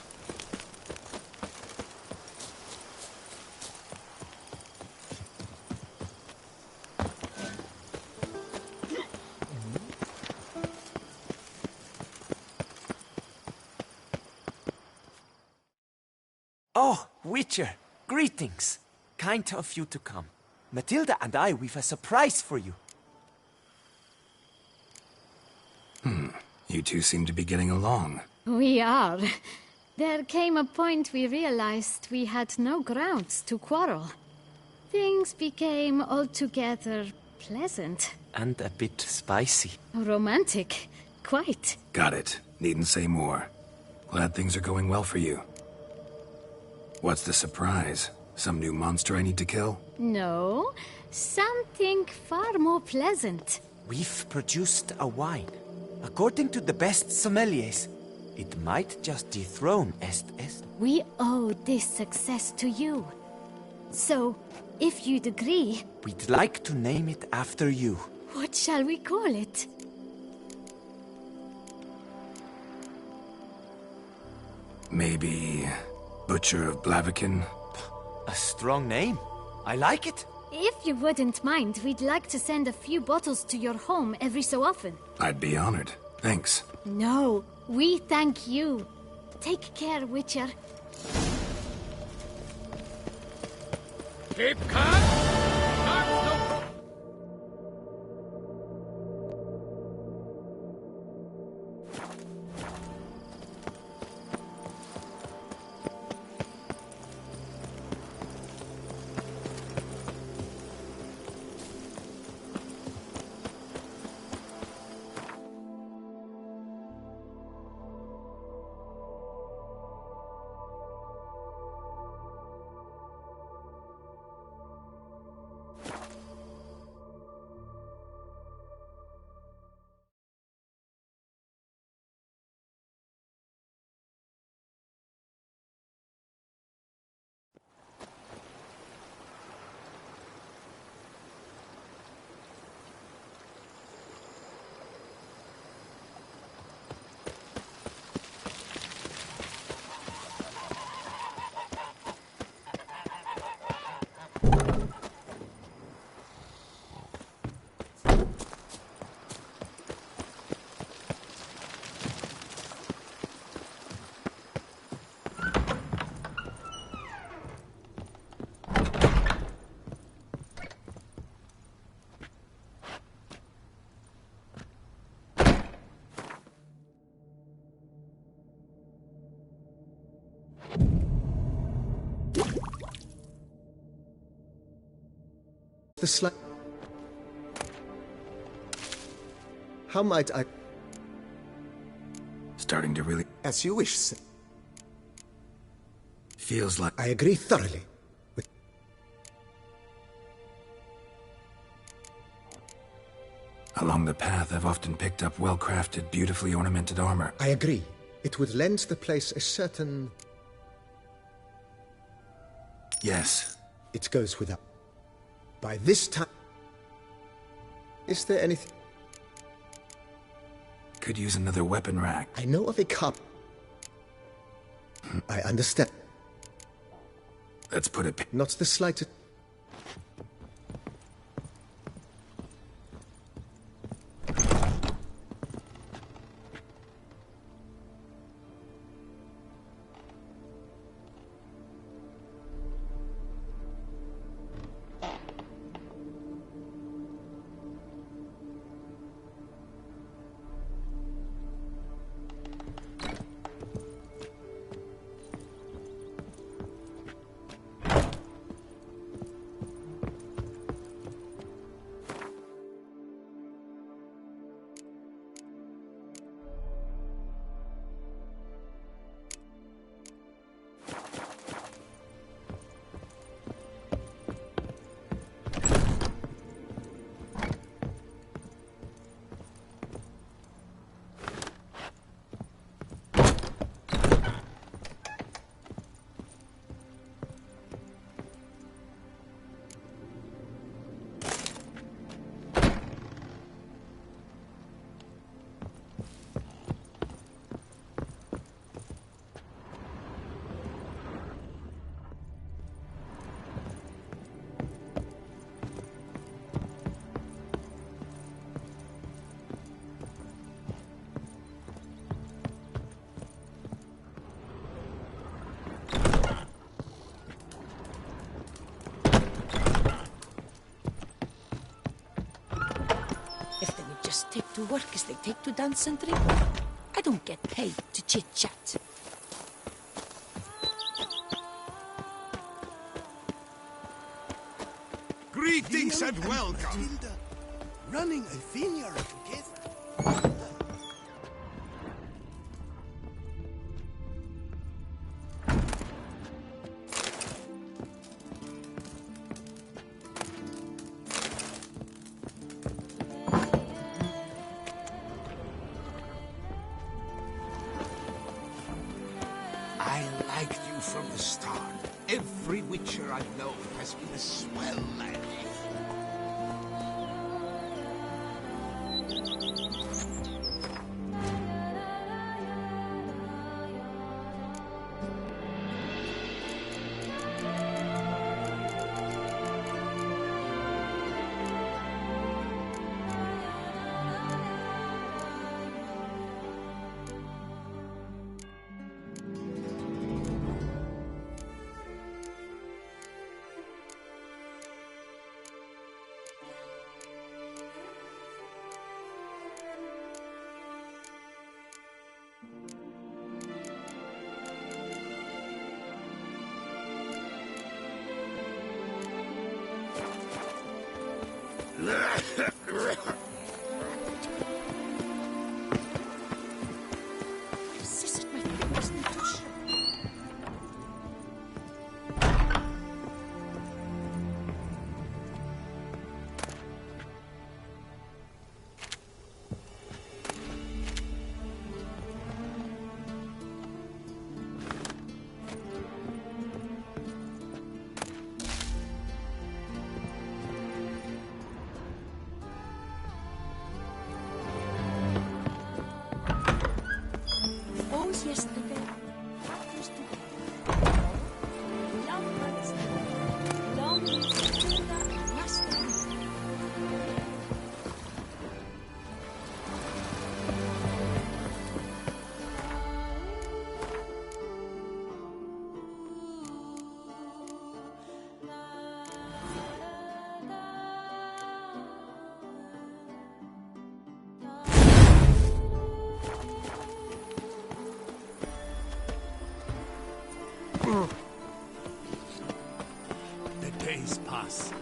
Witcher, greetings. Kind of you to come. Matilda and I, we've a surprise for you. You two seem to be getting along. We are. There came a point we realized we had no grounds to quarrel. Things became altogether pleasant. And a bit spicy. Romantic. Quite. Got it. Needn't say more. Glad things are going well for you. What's the surprise? Some new monster I need to kill? No, something far more pleasant. We've produced a wine. According to the best sommeliers, it might just dethrone Est. We owe this success to you. So, if you'd agree... We'd like to name it after you. What shall we call it? Maybe... Butcher of Blaviken? A strong name. I like it. If you wouldn't mind, we'd like to send a few bottles to your home every so often. I'd be honored. Thanks. No, we thank you. Take care, Witcher. Keep calm. The How might I... Starting to really... As you wish, sir. Feels like... I agree thoroughly. Along the path, I've often picked up well-crafted, beautifully ornamented armor. I agree. It would lend the place a certain... Yes. It goes without... By this time... Is there anything... Could use another weapon rack. I know of a cup. I understand. Let's put it... Not the slightest... to work as they take to dance and drink. I don't get paid to chit-chat. Greetings and welcome. Matilda, running a vineyard together. I liked you from the start. Every Witcher I've known has been a swell laddie. Yesterday, used to love brothers, long Matilda and Master. The days pass.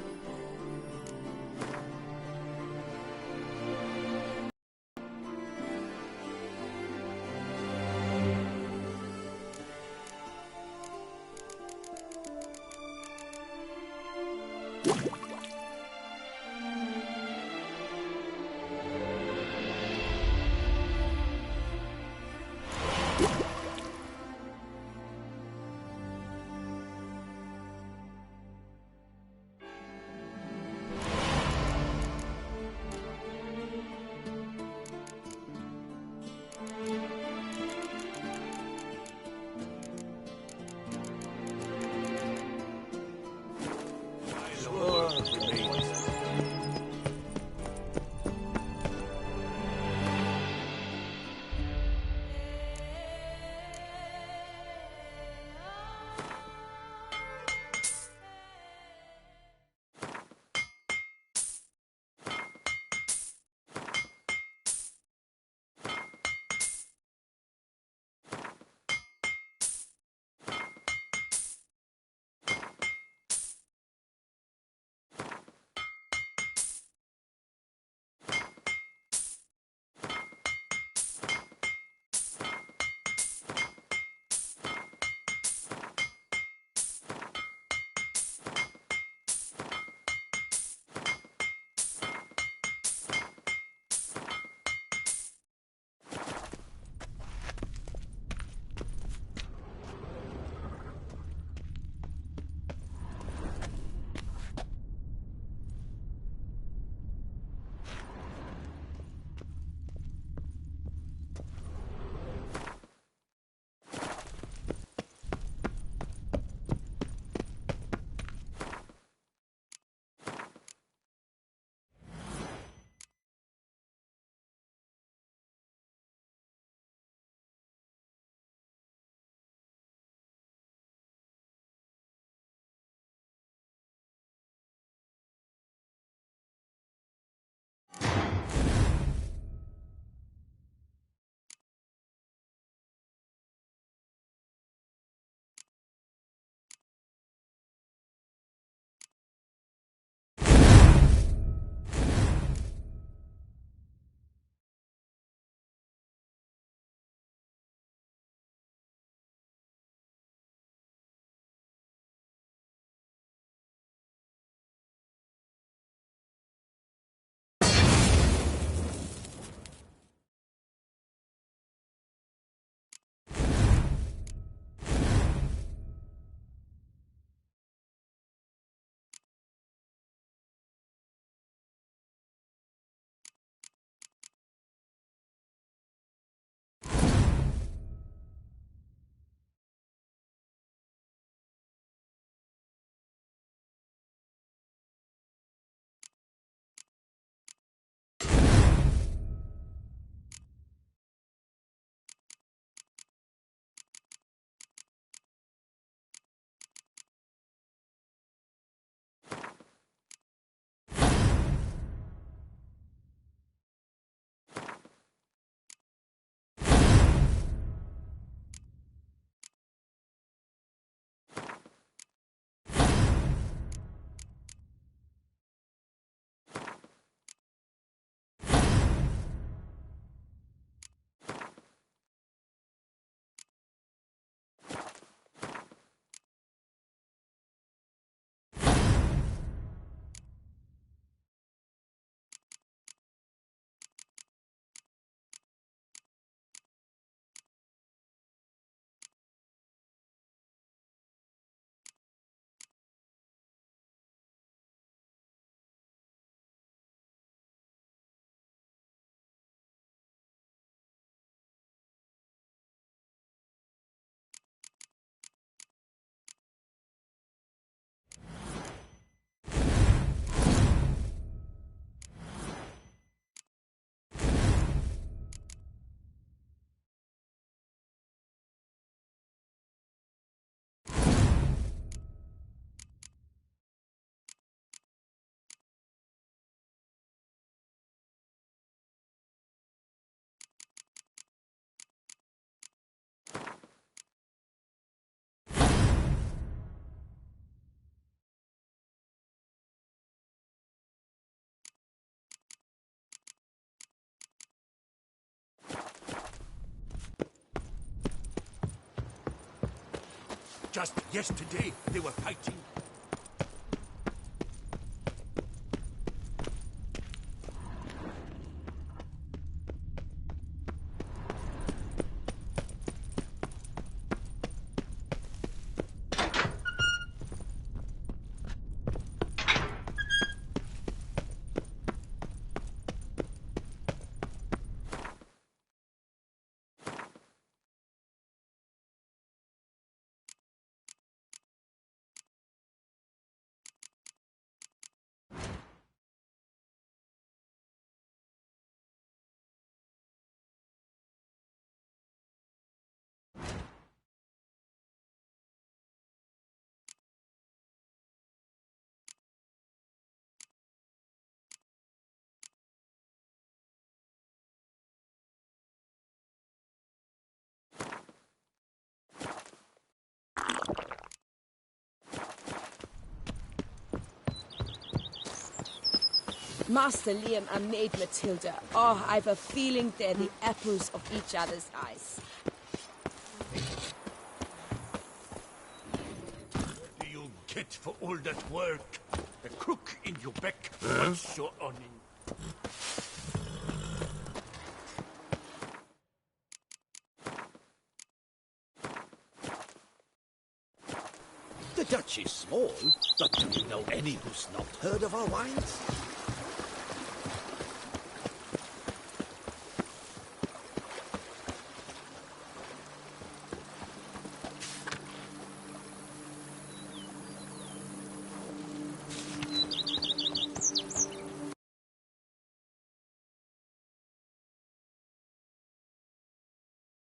Just yesterday, they were fighting. Master Liam and Maid Matilda. Oh, I've a feeling they're the apples of each other's eyes. What do you get for all that work? A crook in your back. What's your earning? The Dutch is small, but do you know any who's not heard of our wines?